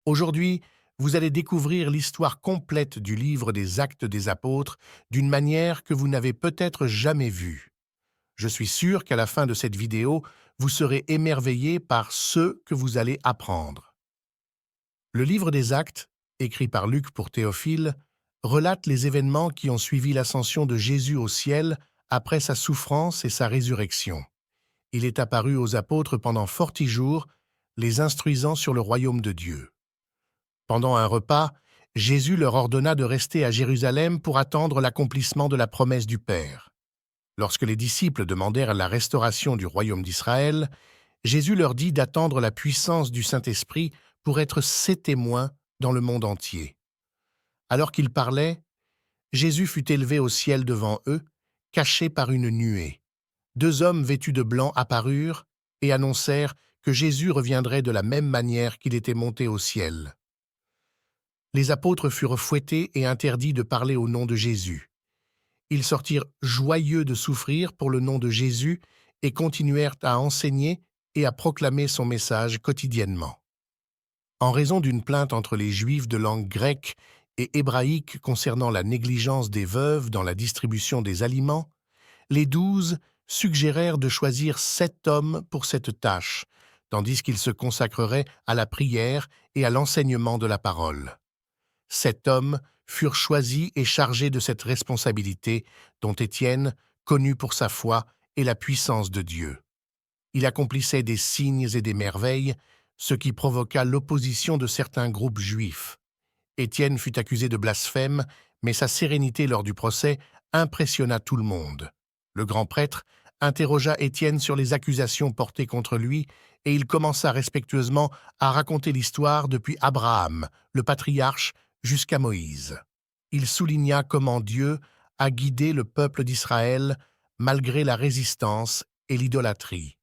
Aujourd'hui, vous allez découvrir l'histoire complète du livre des Actes des Apôtres d'une manière que vous n'avez peut-être jamais vue. Je suis sûr qu'à la fin de cette vidéo, vous serez émerveillé par ce que vous allez apprendre. Le livre des Actes, écrit par Luc pour Théophile, relate les événements qui ont suivi l'ascension de Jésus au ciel après sa souffrance et sa résurrection. Il est apparu aux apôtres pendant 40 jours, les instruisant sur le royaume de Dieu. Pendant un repas, Jésus leur ordonna de rester à Jérusalem pour attendre l'accomplissement de la promesse du Père. Lorsque les disciples demandèrent la restauration du royaume d'Israël, Jésus leur dit d'attendre la puissance du Saint-Esprit pour être ses témoins dans le monde entier. Alors qu'il parlait, Jésus fut élevé au ciel devant eux, caché par une nuée. 2 hommes vêtus de blanc apparurent et annoncèrent que Jésus reviendrait de la même manière qu'il était monté au ciel. Les apôtres furent fouettés et interdits de parler au nom de Jésus. Ils sortirent joyeux de souffrir pour le nom de Jésus et continuèrent à enseigner et à proclamer son message quotidiennement. En raison d'une plainte entre les Juifs de langue grecque et hébraïque concernant la négligence des veuves dans la distribution des aliments, les 12 suggérèrent de choisir 7 hommes pour cette tâche, tandis qu'ils se consacreraient à la prière et à l'enseignement de la parole. 7 hommes furent choisis et chargés de cette responsabilité, dont Étienne, connu pour sa foi et la puissance de Dieu. Il accomplissait des signes et des merveilles, ce qui provoqua l'opposition de certains groupes juifs. Étienne fut accusé de blasphème, mais sa sérénité lors du procès impressionna tout le monde. Le grand prêtre interrogea Étienne sur les accusations portées contre lui et il commença respectueusement à raconter l'histoire depuis Abraham, le patriarche, jusqu'à Moïse. Il souligna comment Dieu a guidé le peuple d'Israël malgré la résistance et l'idolâtrie.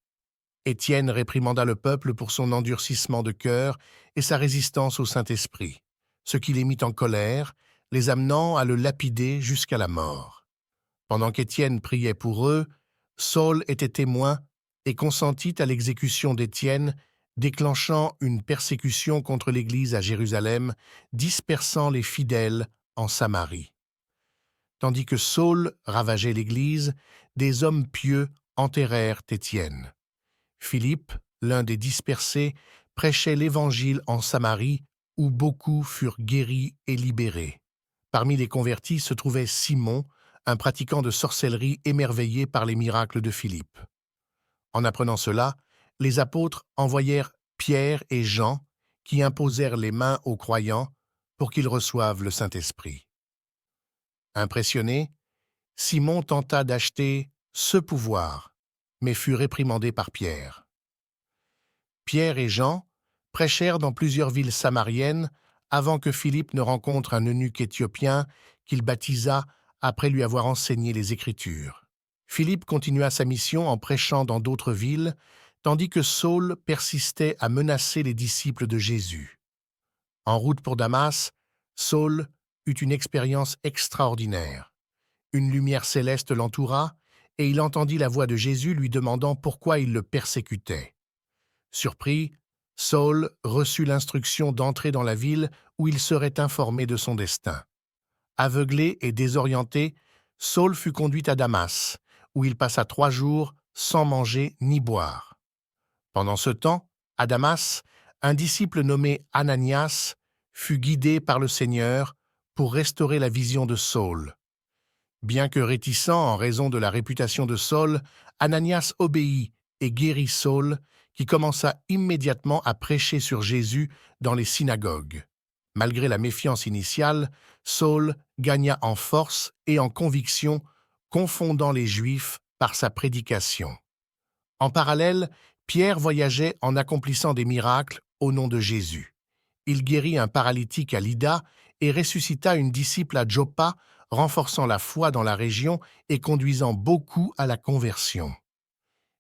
Étienne réprimanda le peuple pour son endurcissement de cœur et sa résistance au Saint-Esprit, ce qui les mit en colère, les amenant à le lapider jusqu'à la mort. Pendant qu'Étienne priait pour eux, Saul était témoin et consentit à l'exécution d'Étienne, déclenchant une persécution contre l'Église à Jérusalem, dispersant les fidèles en Samarie. Tandis que Saul ravageait l'Église, des hommes pieux enterrèrent Étienne. Philippe, l'un des dispersés, prêchait l'Évangile en Samarie, où beaucoup furent guéris et libérés. Parmi les convertis se trouvait Simon, un pratiquant de sorcellerie émerveillé par les miracles de Philippe. En apprenant cela, les apôtres envoyèrent Pierre et Jean, qui imposèrent les mains aux croyants pour qu'ils reçoivent le Saint-Esprit. Impressionné, Simon tenta d'acheter ce pouvoir, mais fut réprimandé par Pierre. Pierre et Jean prêchèrent dans plusieurs villes samariennes avant que Philippe ne rencontre un eunuque éthiopien qu'il baptisa après lui avoir enseigné les Écritures. Philippe continua sa mission en prêchant dans d'autres villes, tandis que Saul persistait à menacer les disciples de Jésus. En route pour Damas, Saul eut une expérience extraordinaire. Une lumière céleste l'entoura, et il entendit la voix de Jésus lui demandant pourquoi il le persécutait. Surpris, Saul reçut l'instruction d'entrer dans la ville où il serait informé de son destin. Aveuglé et désorienté, Saul fut conduit à Damas, où il passa 3 jours sans manger ni boire. Pendant ce temps, à Damas, un disciple nommé Ananias fut guidé par le Seigneur pour restaurer la vision de Saul. Bien que réticent en raison de la réputation de Saul, Ananias obéit et guérit Saul, qui commença immédiatement à prêcher sur Jésus dans les synagogues. Malgré la méfiance initiale, Saul gagna en force et en conviction, confondant les Juifs par sa prédication. En parallèle, Pierre voyageait en accomplissant des miracles au nom de Jésus. Il guérit un paralytique à Lydda et ressuscita une disciple à Joppa, renforçant la foi dans la région et conduisant beaucoup à la conversion.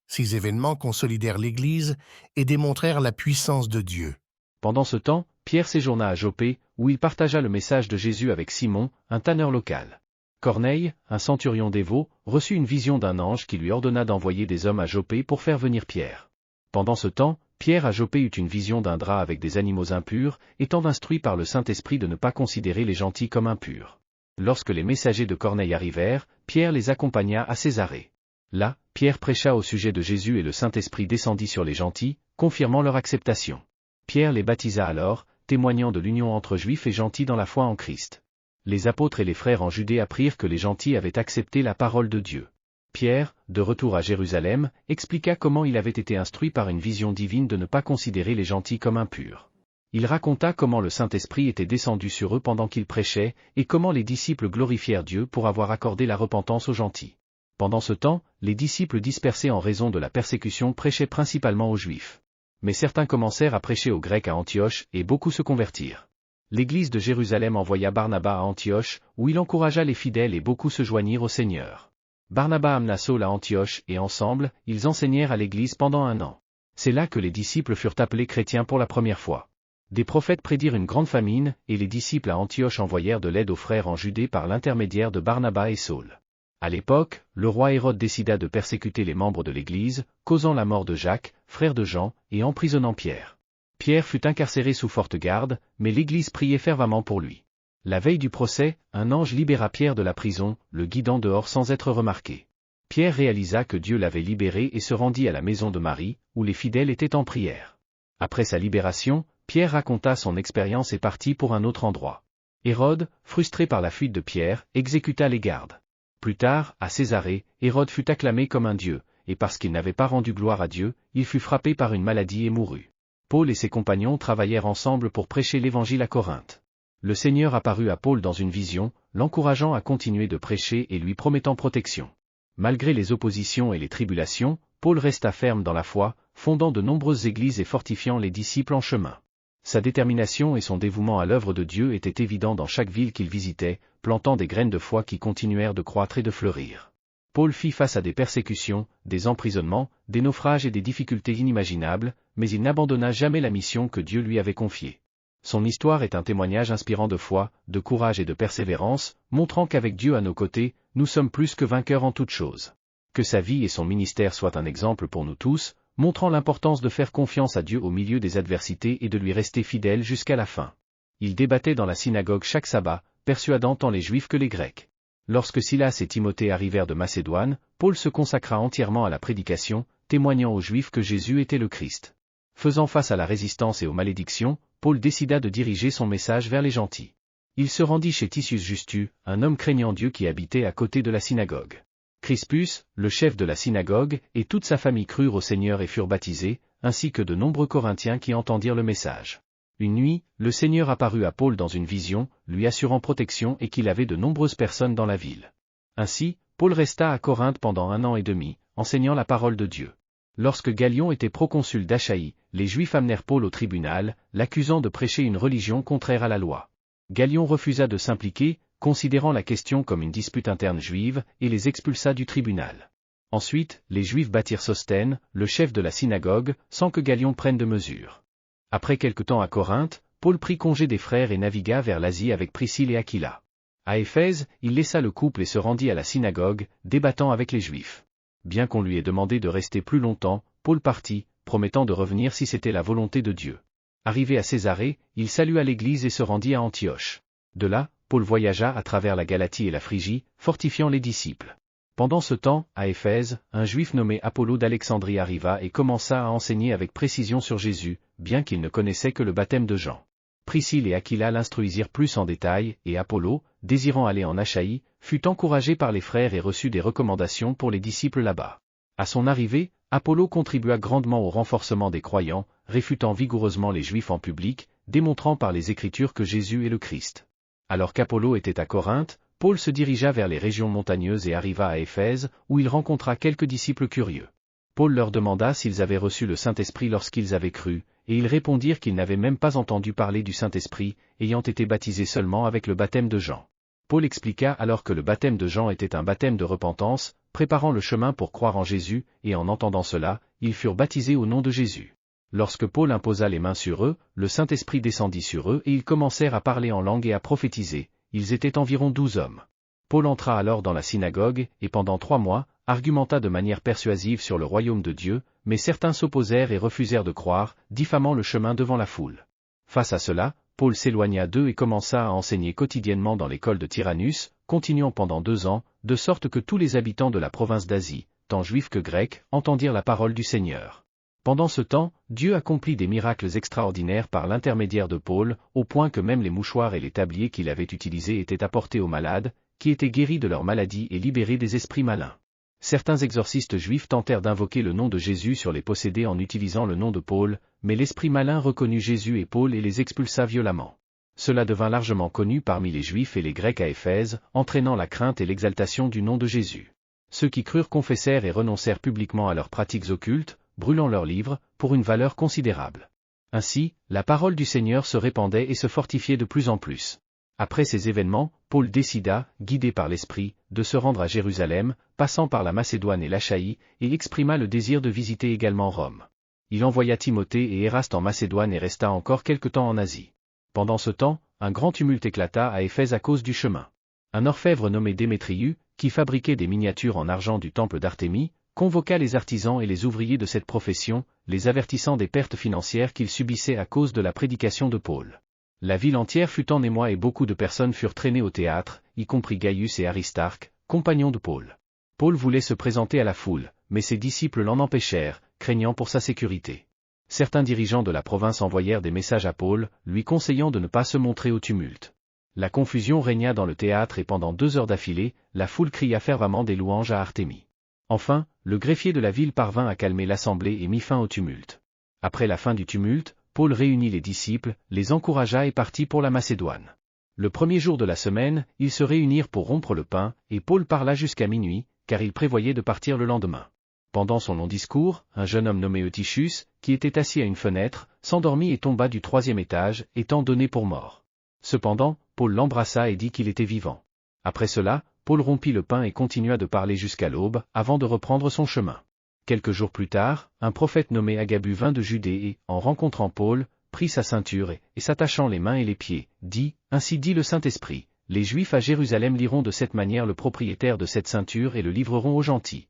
Ces événements consolidèrent l'Église et démontrèrent la puissance de Dieu. Pendant ce temps, Pierre séjourna à Joppé, où il partagea le message de Jésus avec Simon, un tanneur local. Corneille, un centurion dévot, reçut une vision d'un ange qui lui ordonna d'envoyer des hommes à Joppé pour faire venir Pierre. Pendant ce temps, Pierre à Joppé eut une vision d'un drap avec des animaux impurs, étant instruit par le Saint-Esprit de ne pas considérer les gentils comme impurs. Lorsque les messagers de Corneille arrivèrent, Pierre les accompagna à Césarée. Là, Pierre prêcha au sujet de Jésus et le Saint-Esprit descendit sur les gentils, confirmant leur acceptation. Pierre les baptisa alors, témoignant de l'union entre juifs et gentils dans la foi en Christ. Les apôtres et les frères en Judée apprirent que les gentils avaient accepté la parole de Dieu. Pierre, de retour à Jérusalem, expliqua comment il avait été instruit par une vision divine de ne pas considérer les gentils comme impurs. Il raconta comment le Saint-Esprit était descendu sur eux pendant qu'il prêchait, et comment les disciples glorifièrent Dieu pour avoir accordé la repentance aux gentils. Pendant ce temps, les disciples dispersés en raison de la persécution prêchaient principalement aux Juifs. Mais certains commencèrent à prêcher aux Grecs à Antioche, et beaucoup se convertirent. L'Église de Jérusalem envoya Barnabas à Antioche, où il encouragea les fidèles et beaucoup se joignirent au Seigneur. Barnabas amena Saul à Antioche, et ensemble, ils enseignèrent à l'Église pendant 1 an. C'est là que les disciples furent appelés chrétiens pour la première fois. Des prophètes prédirent une grande famine, et les disciples à Antioche envoyèrent de l'aide aux frères en Judée par l'intermédiaire de Barnabas et Saul. À l'époque, le roi Hérode décida de persécuter les membres de l'Église, causant la mort de Jacques, frère de Jean, et emprisonnant Pierre. Pierre fut incarcéré sous forte garde, mais l'Église priait fervemment pour lui. La veille du procès, un ange libéra Pierre de la prison, le guidant dehors sans être remarqué. Pierre réalisa que Dieu l'avait libéré et se rendit à la maison de Marie, où les fidèles étaient en prière. Après sa libération, Pierre raconta son expérience et partit pour un autre endroit. Hérode, frustré par la fuite de Pierre, exécuta les gardes. Plus tard, à Césarée, Hérode fut acclamé comme un dieu, et parce qu'il n'avait pas rendu gloire à Dieu, il fut frappé par une maladie et mourut. Paul et ses compagnons travaillèrent ensemble pour prêcher l'Évangile à Corinthe. Le Seigneur apparut à Paul dans une vision, l'encourageant à continuer de prêcher et lui promettant protection. Malgré les oppositions et les tribulations, Paul resta ferme dans la foi, fondant de nombreuses églises et fortifiant les disciples en chemin. Sa détermination et son dévouement à l'œuvre de Dieu étaient évidents dans chaque ville qu'il visitait, plantant des graines de foi qui continuèrent de croître et de fleurir. Paul fit face à des persécutions, des emprisonnements, des naufrages et des difficultés inimaginables, mais il n'abandonna jamais la mission que Dieu lui avait confiée. Son histoire est un témoignage inspirant de foi, de courage et de persévérance, montrant qu'avec Dieu à nos côtés, nous sommes plus que vainqueurs en toutes choses. Que sa vie et son ministère soient un exemple pour nous tous, montrant l'importance de faire confiance à Dieu au milieu des adversités et de lui rester fidèle jusqu'à la fin. Il débattait dans la synagogue chaque sabbat, persuadant tant les Juifs que les Grecs. Lorsque Silas et Timothée arrivèrent de Macédoine, Paul se consacra entièrement à la prédication, témoignant aux Juifs que Jésus était le Christ. Faisant face à la résistance et aux malédictions, Paul décida de diriger son message vers les gentils. Il se rendit chez Titius Justus, un homme craignant Dieu qui habitait à côté de la synagogue. Crispus, le chef de la synagogue, et toute sa famille crurent au Seigneur et furent baptisés, ainsi que de nombreux Corinthiens qui entendirent le message. Une nuit, le Seigneur apparut à Paul dans une vision, lui assurant protection et qu'il avait de nombreuses personnes dans la ville. Ainsi, Paul resta à Corinthe pendant 1 an et demi, enseignant la parole de Dieu. Lorsque Gallion était proconsul d'Achaïe, les Juifs amenèrent Paul au tribunal, l'accusant de prêcher une religion contraire à la loi. Gallion refusa de s'impliquer, considérant la question comme une dispute interne juive, et les expulsa du tribunal. Ensuite, les Juifs battirent Sosthène, le chef de la synagogue, sans que Gallion prenne de mesures. Après quelque temps à Corinthe, Paul prit congé des frères et navigua vers l'Asie avec Priscille et Aquila. À Éphèse, il laissa le couple et se rendit à la synagogue, débattant avec les Juifs. Bien qu'on lui ait demandé de rester plus longtemps, Paul partit, promettant de revenir si c'était la volonté de Dieu. Arrivé à Césarée, il salua l'Église et se rendit à Antioche. De là, Paul voyagea à travers la Galatie et la Phrygie, fortifiant les disciples. Pendant ce temps, à Éphèse, un Juif nommé Apollo d'Alexandrie arriva et commença à enseigner avec précision sur Jésus, bien qu'il ne connaissait que le baptême de Jean. Priscille et Aquila l'instruisirent plus en détail, et Apollo, désirant aller en Achaïe, fut encouragé par les frères et reçut des recommandations pour les disciples là-bas. À son arrivée, Apollo contribua grandement au renforcement des croyants, réfutant vigoureusement les Juifs en public, démontrant par les Écritures que Jésus est le Christ. Alors qu'Apollo était à Corinthe, Paul se dirigea vers les régions montagneuses et arriva à Éphèse, où il rencontra quelques disciples curieux. Paul leur demanda s'ils avaient reçu le Saint-Esprit lorsqu'ils avaient cru, et ils répondirent qu'ils n'avaient même pas entendu parler du Saint-Esprit, ayant été baptisés seulement avec le baptême de Jean. Paul expliqua alors que le baptême de Jean était un baptême de repentance, préparant le chemin pour croire en Jésus, et en entendant cela, ils furent baptisés au nom de Jésus. Lorsque Paul imposa les mains sur eux, le Saint-Esprit descendit sur eux et ils commencèrent à parler en langue et à prophétiser. Ils étaient environ 12 hommes. Paul entra alors dans la synagogue, et pendant 3 mois, argumenta de manière persuasive sur le royaume de Dieu, mais certains s'opposèrent et refusèrent de croire, diffamant le chemin devant la foule. Face à cela, Paul s'éloigna d'eux et commença à enseigner quotidiennement dans l'école de Tyrannus, continuant pendant 2 ans, de sorte que tous les habitants de la province d'Asie, tant juifs que grecs, entendirent la parole du Seigneur. Pendant ce temps, Dieu accomplit des miracles extraordinaires par l'intermédiaire de Paul, au point que même les mouchoirs et les tabliers qu'il avait utilisés étaient apportés aux malades, qui étaient guéris de leur maladie et libérés des esprits malins. Certains exorcistes juifs tentèrent d'invoquer le nom de Jésus sur les possédés en utilisant le nom de Paul, mais l'esprit malin reconnut Jésus et Paul et les expulsa violemment. Cela devint largement connu parmi les Juifs et les Grecs à Éphèse, entraînant la crainte et l'exaltation du nom de Jésus. Ceux qui crurent confessèrent et renoncèrent publiquement à leurs pratiques occultes, brûlant leurs livres, pour une valeur considérable. Ainsi, la parole du Seigneur se répandait et se fortifiait de plus en plus. Après ces événements, Paul décida, guidé par l'Esprit, de se rendre à Jérusalem, passant par la Macédoine et l'Achaïe, et exprima le désir de visiter également Rome. Il envoya Timothée et Éraste en Macédoine et resta encore quelque temps en Asie. Pendant ce temps, un grand tumulte éclata à Éphèse à cause du chemin. Un orfèvre nommé Démétriu, qui fabriquait des miniatures en argent du temple d'Artémie, convoqua les artisans et les ouvriers de cette profession, les avertissant des pertes financières qu'ils subissaient à cause de la prédication de Paul. La ville entière fut en émoi et beaucoup de personnes furent traînées au théâtre, y compris Gaius et Aristarque, compagnons de Paul. Paul voulait se présenter à la foule, mais ses disciples l'en empêchèrent, craignant pour sa sécurité. Certains dirigeants de la province envoyèrent des messages à Paul, lui conseillant de ne pas se montrer au tumulte. La confusion régna dans le théâtre et pendant 2 heures d'affilée, la foule cria fervemment des louanges à Artémie. Enfin, le greffier de la ville parvint à calmer l'assemblée et mit fin au tumulte. Après la fin du tumulte, Paul réunit les disciples, les encouragea et partit pour la Macédoine. Le premier jour de la semaine, ils se réunirent pour rompre le pain, et Paul parla jusqu'à minuit, car il prévoyait de partir le lendemain. Pendant son long discours, un jeune homme nommé Eutychus, qui était assis à une fenêtre, s'endormit et tomba du 3e étage, étant donné pour mort. Cependant, Paul l'embrassa et dit qu'il était vivant. Après cela, Paul rompit le pain et continua de parler jusqu'à l'aube, avant de reprendre son chemin. Quelques jours plus tard, un prophète nommé Agabus vint de Judée et, en rencontrant Paul, prit sa ceinture et s'attachant les mains et les pieds, dit, « Ainsi dit le Saint-Esprit, les Juifs à Jérusalem liront de cette manière le propriétaire de cette ceinture et le livreront aux gentils. »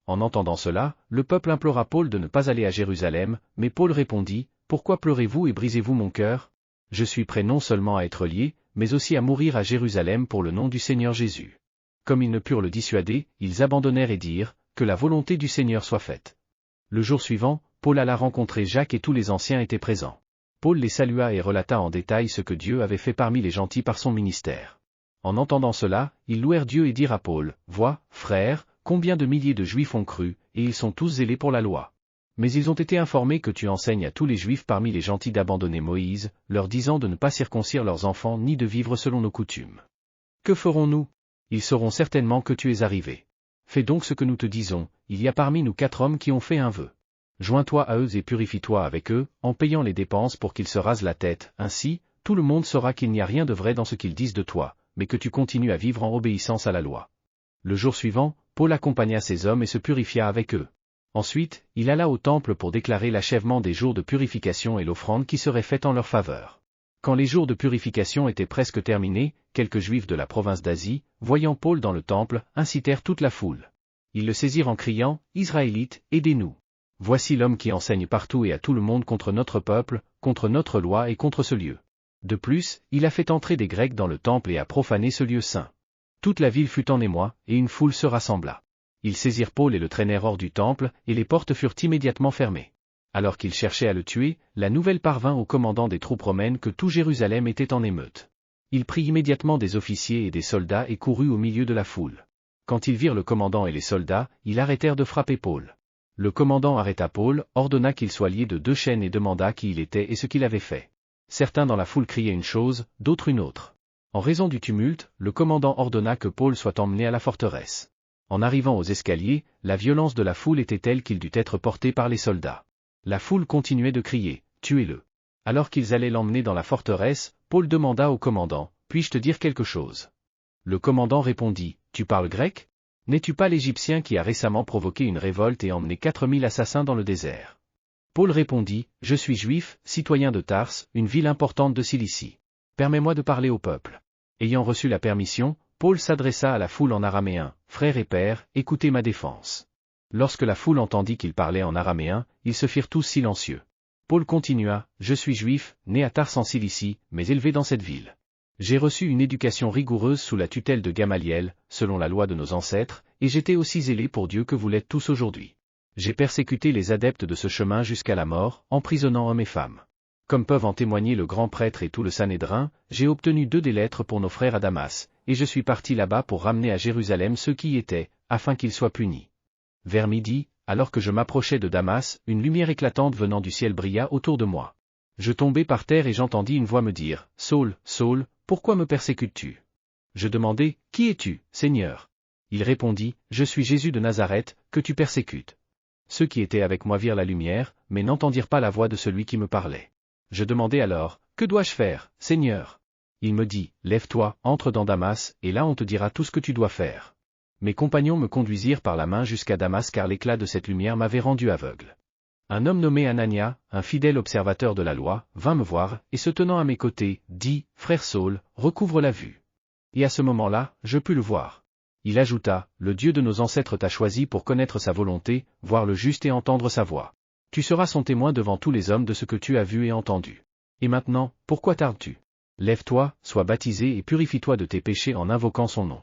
En entendant cela, le peuple implora Paul de ne pas aller à Jérusalem, mais Paul répondit, « Pourquoi pleurez-vous et brisez-vous mon cœur? Je suis prêt non seulement à être lié, mais aussi à mourir à Jérusalem pour le nom du Seigneur Jésus. » Comme ils ne purent le dissuader, ils abandonnèrent et dirent, « Que la volonté du Seigneur soit faite. » Le jour suivant, Paul alla rencontrer Jacques et tous les anciens étaient présents. Paul les salua et relata en détail ce que Dieu avait fait parmi les gentils par son ministère. En entendant cela, ils louèrent Dieu et dirent à Paul, « Vois, frère, combien de milliers de Juifs ont cru, et ils sont tous zélés pour la loi. Mais ils ont été informés que tu enseignes à tous les Juifs parmi les gentils d'abandonner Moïse, leur disant de ne pas circoncire leurs enfants ni de vivre selon nos coutumes. Que ferons-nous? Ils sauront certainement que tu es arrivé. Fais donc ce que nous te disons, il y a parmi nous 4 hommes qui ont fait un vœu. Joins-toi à eux et purifie-toi avec eux, en payant les dépenses pour qu'ils se rasent la tête, ainsi, tout le monde saura qu'il n'y a rien de vrai dans ce qu'ils disent de toi, mais que tu continues à vivre en obéissance à la loi. » Le jour suivant, Paul accompagna ces hommes et se purifia avec eux. Ensuite, il alla au temple pour déclarer l'achèvement des jours de purification et l'offrande qui serait faite en leur faveur. Quand les jours de purification étaient presque terminés, quelques Juifs de la province d'Asie, voyant Paul dans le temple, incitèrent toute la foule. Ils le saisirent en criant, « Israélites, aidez-nous! Voici l'homme qui enseigne partout et à tout le monde contre notre peuple, contre notre loi et contre ce lieu. De plus, il a fait entrer des Grecs dans le temple et a profané ce lieu saint. » Toute la ville fut en émoi, et une foule se rassembla. Ils saisirent Paul et le traînèrent hors du temple, et les portes furent immédiatement fermées. Alors qu'ils cherchaient à le tuer, la nouvelle parvint au commandant des troupes romaines que tout Jérusalem était en émeute. Il prit immédiatement des officiers et des soldats et courut au milieu de la foule. Quand ils virent le commandant et les soldats, ils arrêtèrent de frapper Paul. Le commandant arrêta Paul, ordonna qu'il soit lié de 2 chaînes et demanda qui il était et ce qu'il avait fait. Certains dans la foule criaient une chose, d'autres une autre. En raison du tumulte, le commandant ordonna que Paul soit emmené à la forteresse. En arrivant aux escaliers, la violence de la foule était telle qu'il dut être porté par les soldats. La foule continuait de crier, « Tuez-le !» Alors qu'ils allaient l'emmener dans la forteresse, Paul demanda au commandant, « Puis-je te dire quelque chose ?» Le commandant répondit, « Tu parles grec? N'es-tu pas l'Égyptien qui a récemment provoqué une révolte et emmené 4000 assassins dans le désert ?» Paul répondit, « Je suis juif, citoyen de Tarse, une ville importante de Cilicie. Permets-moi de parler au peuple. » Ayant reçu la permission, Paul s'adressa à la foule en araméen, « Frères et pères, écoutez ma défense. » Lorsque la foule entendit qu'il parlait en araméen, ils se firent tous silencieux. Paul continua, « Je suis juif, né à Tars en Cilicie, mais élevé dans cette ville. J'ai reçu une éducation rigoureuse sous la tutelle de Gamaliel, selon la loi de nos ancêtres, et j'étais aussi zélé pour Dieu que vous l'êtes tous aujourd'hui. J'ai persécuté les adeptes de ce chemin jusqu'à la mort, emprisonnant hommes et femmes. Comme peuvent en témoigner le grand prêtre et tout le Sanhédrin, j'ai obtenu 2 des lettres pour nos frères à Damas, et je suis parti là-bas pour ramener à Jérusalem ceux qui y étaient, afin qu'ils soient punis. Vers midi, alors que je m'approchais de Damas, une lumière éclatante venant du ciel brilla autour de moi. Je tombai par terre et j'entendis une voix me dire, « Saul, Saul, pourquoi me persécutes-tu » Je demandai, « Qui es-tu, Seigneur » Il répondit, « Je suis Jésus de Nazareth, que tu persécutes. » Ceux qui étaient avec moi virent la lumière, mais n'entendirent pas la voix de celui qui me parlait. Je demandai alors, « Que dois-je faire, Seigneur » Il me dit, « Lève-toi, entre dans Damas, et là on te dira tout ce que tu dois faire. » Mes compagnons me conduisirent par la main jusqu'à Damas car l'éclat de cette lumière m'avait rendu aveugle. Un homme nommé Anania, un fidèle observateur de la loi, vint me voir, et se tenant à mes côtés, dit, « Frère Saul, recouvre la vue. » Et à ce moment-là, je pus le voir. Il ajouta, « Le Dieu de nos ancêtres t'a choisi pour connaître sa volonté, voir le juste et entendre sa voix. Tu seras son témoin devant tous les hommes de ce que tu as vu et entendu. Et maintenant, pourquoi tardes-tu? Lève-toi, sois baptisé et purifie-toi de tes péchés en invoquant son nom. »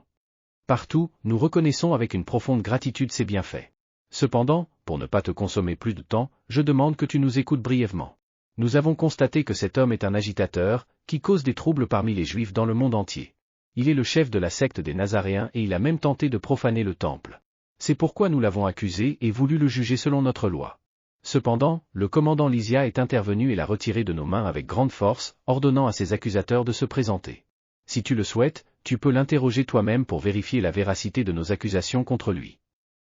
Partout, nous reconnaissons avec une profonde gratitude ses bienfaits. Cependant, pour ne pas te consommer plus de temps, je demande que tu nous écoutes brièvement. Nous avons constaté que cet homme est un agitateur, qui cause des troubles parmi les Juifs dans le monde entier. Il est le chef de la secte des Nazaréens et il a même tenté de profaner le temple. C'est pourquoi nous l'avons accusé et voulu le juger selon notre loi. Cependant, le commandant Lysia est intervenu et l'a retiré de nos mains avec grande force, ordonnant à ses accusateurs de se présenter. Si tu le souhaites, tu peux l'interroger toi-même pour vérifier la véracité de nos accusations contre lui.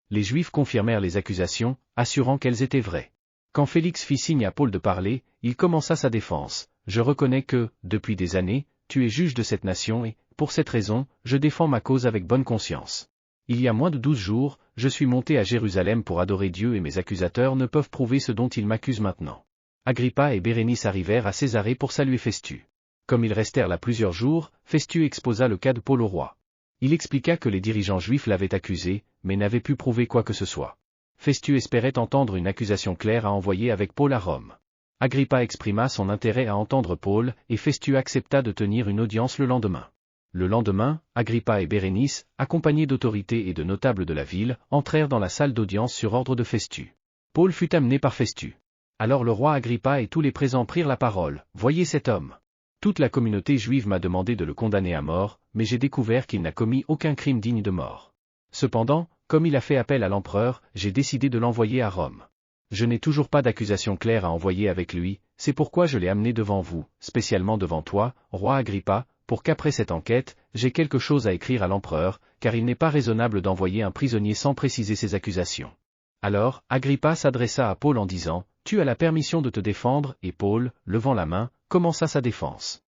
Les Juifs confirmèrent les accusations, assurant qu'elles étaient vraies. Quand Félix fit signe à Paul de parler, il commença sa défense. « Je reconnais que, depuis des années, tu es juge de cette nation et, pour cette raison, je défends ma cause avec bonne conscience. Il y a moins de 12 jours, je suis monté à Jérusalem pour adorer Dieu et mes accusateurs ne peuvent prouver ce dont ils m'accusent maintenant. » Agrippa et Bérénice arrivèrent à Césarée pour saluer Festus. Comme ils restèrent là plusieurs jours, Festus exposa le cas de Paul au roi. Il expliqua que les dirigeants juifs l'avaient accusé, mais n'avaient pu prouver quoi que ce soit. Festus espérait entendre une accusation claire à envoyer avec Paul à Rome. Agrippa exprima son intérêt à entendre Paul, et Festus accepta de tenir une audience le lendemain. Le lendemain, Agrippa et Bérénice, accompagnés d'autorités et de notables de la ville, entrèrent dans la salle d'audience sur ordre de Festus. Paul fut amené par Festus. Alors le roi Agrippa et tous les présents prirent la parole. « Voyez cet homme. Toute la communauté juive m'a demandé de le condamner à mort, mais j'ai découvert qu'il n'a commis aucun crime digne de mort. Cependant, comme il a fait appel à l'empereur, j'ai décidé de l'envoyer à Rome. Je n'ai toujours pas d'accusation claire à envoyer avec lui, c'est pourquoi je l'ai amené devant vous, spécialement devant toi, roi Agrippa, pour qu'après cette enquête, j'ai quelque chose à écrire à l'empereur, car il n'est pas raisonnable d'envoyer un prisonnier sans préciser ses accusations. » Alors, Agrippa s'adressa à Paul en disant, « Tu as la permission de te défendre, et Paul, levant la main, commença sa défense.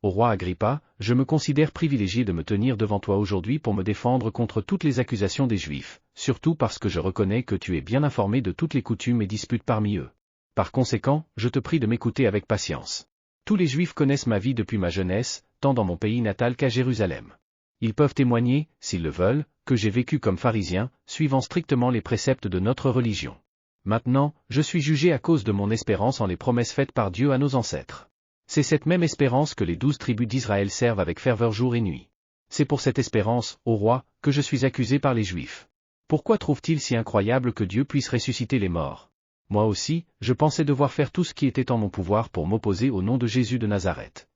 Au roi Agrippa, je me considère privilégié de me tenir devant toi aujourd'hui pour me défendre contre toutes les accusations des Juifs, surtout parce que je reconnais que tu es bien informé de toutes les coutumes et disputes parmi eux. Par conséquent, je te prie de m'écouter avec patience. Tous les Juifs connaissent ma vie depuis ma jeunesse, tant dans mon pays natal qu'à Jérusalem. Ils peuvent témoigner, s'ils le veulent, que j'ai vécu comme pharisien, suivant strictement les préceptes de notre religion. Maintenant, je suis jugé à cause de mon espérance en les promesses faites par Dieu à nos ancêtres. C'est cette même espérance que les 12 tribus d'Israël servent avec ferveur jour et nuit. C'est pour cette espérance, ô roi, que je suis accusé par les Juifs. Pourquoi trouve-t-il si incroyable que Dieu puisse ressusciter les morts? Moi aussi, je pensais devoir faire tout ce qui était en mon pouvoir pour m'opposer au nom de Jésus de Nazareth.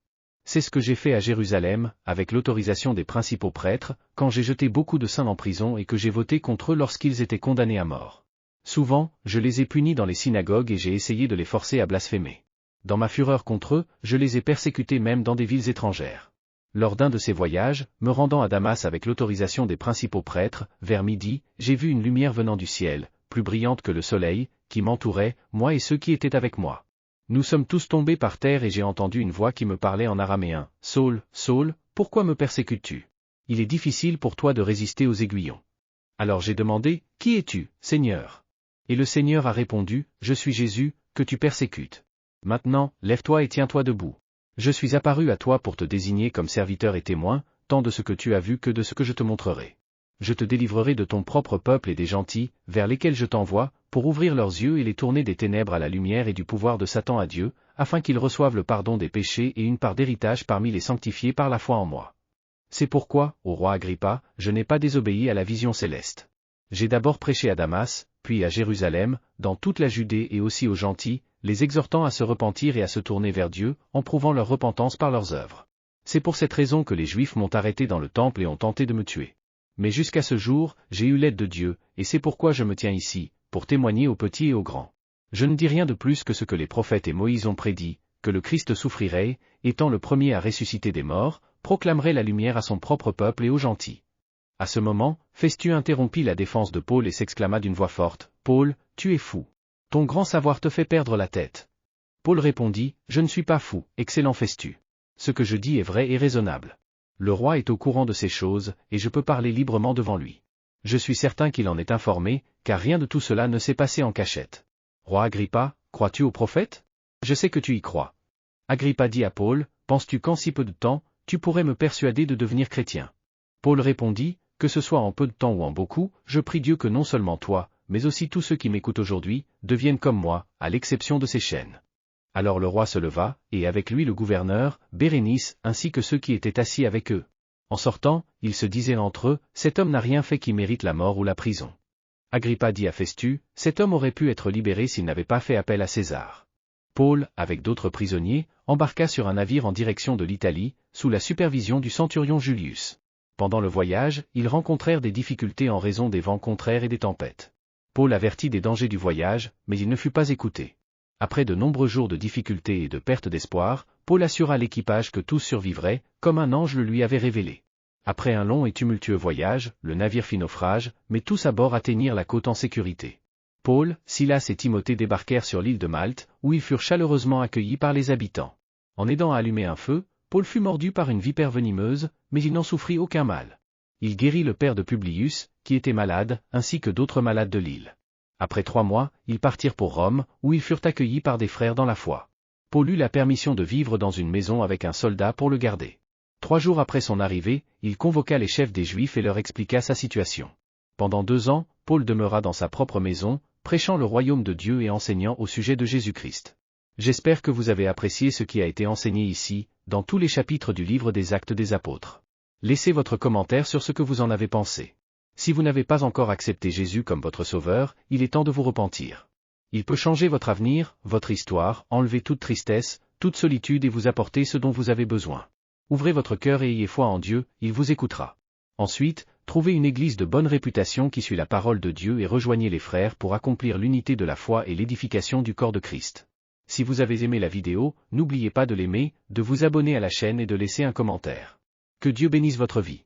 C'est ce que j'ai fait à Jérusalem, avec l'autorisation des principaux prêtres, quand j'ai jeté beaucoup de saints en prison et que j'ai voté contre eux lorsqu'ils étaient condamnés à mort. Souvent, je les ai punis dans les synagogues et j'ai essayé de les forcer à blasphémer. Dans ma fureur contre eux, je les ai persécutés même dans des villes étrangères. Lors d'un de ces voyages, me rendant à Damas avec l'autorisation des principaux prêtres, vers midi, j'ai vu une lumière venant du ciel, plus brillante que le soleil, qui m'entourait, moi et ceux qui étaient avec moi. Nous sommes tous tombés par terre et j'ai entendu une voix qui me parlait en araméen. « Saul, Saul, pourquoi me persécutes-tu? Il est difficile pour toi de résister aux aiguillons. » Alors j'ai demandé, « Qui es-tu, Seigneur ?» Et le Seigneur a répondu, « Je suis Jésus, que tu persécutes. Maintenant, lève-toi et tiens-toi debout. Je suis apparu à toi pour te désigner comme serviteur et témoin, tant de ce que tu as vu que de ce que je te montrerai. Je te délivrerai de ton propre peuple et des gentils, vers lesquels je t'envoie, pour ouvrir leurs yeux et les tourner des ténèbres à la lumière et du pouvoir de Satan à Dieu, afin qu'ils reçoivent le pardon des péchés et une part d'héritage parmi les sanctifiés par la foi en moi. C'est pourquoi, ô roi Agrippa, je n'ai pas désobéi à la vision céleste. J'ai d'abord prêché à Damas, puis à Jérusalem, dans toute la Judée et aussi aux gentils, les exhortant à se repentir et à se tourner vers Dieu, en prouvant leur repentance par leurs œuvres. C'est pour cette raison que les Juifs m'ont arrêté dans le temple et ont tenté de me tuer. Mais jusqu'à ce jour, j'ai eu l'aide de Dieu, et c'est pourquoi je me tiens ici, pour témoigner aux petits et aux grands. Je ne dis rien de plus que ce que les prophètes et Moïse ont prédit, que le Christ souffrirait, étant le premier à ressusciter des morts, proclamerait la lumière à son propre peuple et aux gentils. À ce moment, Festu interrompit la défense de Paul et s'exclama d'une voix forte, « Paul, tu es fou. Ton grand savoir te fait perdre la tête. » Paul répondit, « Je ne suis pas fou, excellent Festu. Ce que je dis est vrai et raisonnable. Le roi est au courant de ces choses, et je peux parler librement devant lui. Je suis certain qu'il en est informé, car rien de tout cela ne s'est passé en cachette. Roi Agrippa, crois-tu aux prophètes? Je sais que tu y crois. » Agrippa dit à Paul, « Penses-tu qu'en si peu de temps, tu pourrais me persuader de devenir chrétien? » Paul répondit, « Que ce soit en peu de temps ou en beaucoup, je prie Dieu que non seulement toi, mais aussi tous ceux qui m'écoutent aujourd'hui, deviennent comme moi, à l'exception de ces chaînes. » Alors le roi se leva, et avec lui le gouverneur, Bérénice, ainsi que ceux qui étaient assis avec eux. En sortant, ils se disaient entre eux, « Cet homme n'a rien fait qui mérite la mort ou la prison. » Agrippa dit à Festu, « Cet homme aurait pu être libéré s'il n'avait pas fait appel à César. » Paul, avec d'autres prisonniers, embarqua sur un navire en direction de l'Italie, sous la supervision du centurion Julius. Pendant le voyage, ils rencontrèrent des difficultés en raison des vents contraires et des tempêtes. Paul avertit des dangers du voyage, mais il ne fut pas écouté. Après de nombreux jours de difficultés et de perte d'espoir, Paul assura l'équipage que tous survivraient, comme un ange le lui avait révélé. Après un long et tumultueux voyage, le navire fit naufrage, mais tous à bord atteignirent la côte en sécurité. Paul, Silas et Timothée débarquèrent sur l'île de Malte, où ils furent chaleureusement accueillis par les habitants. En aidant à allumer un feu, Paul fut mordu par une vipère venimeuse, mais il n'en souffrit aucun mal. Il guérit le père de Publius, qui était malade, ainsi que d'autres malades de l'île. Après 3 mois, ils partirent pour Rome, où ils furent accueillis par des frères dans la foi. Paul eut la permission de vivre dans une maison avec un soldat pour le garder. 3 jours après son arrivée, il convoqua les chefs des Juifs et leur expliqua sa situation. Pendant 2 ans, Paul demeura dans sa propre maison, prêchant le royaume de Dieu et enseignant au sujet de Jésus-Christ. J'espère que vous avez apprécié ce qui a été enseigné ici, dans tous les chapitres du livre des Actes des Apôtres. Laissez votre commentaire sur ce que vous en avez pensé. Si vous n'avez pas encore accepté Jésus comme votre sauveur, il est temps de vous repentir. Il peut changer votre avenir, votre histoire, enlever toute tristesse, toute solitude et vous apporter ce dont vous avez besoin. Ouvrez votre cœur et ayez foi en Dieu, il vous écoutera. Ensuite, trouvez une église de bonne réputation qui suit la parole de Dieu et rejoignez les frères pour accomplir l'unité de la foi et l'édification du corps de Christ. Si vous avez aimé la vidéo, n'oubliez pas de l'aimer, de vous abonner à la chaîne et de laisser un commentaire. Que Dieu bénisse votre vie.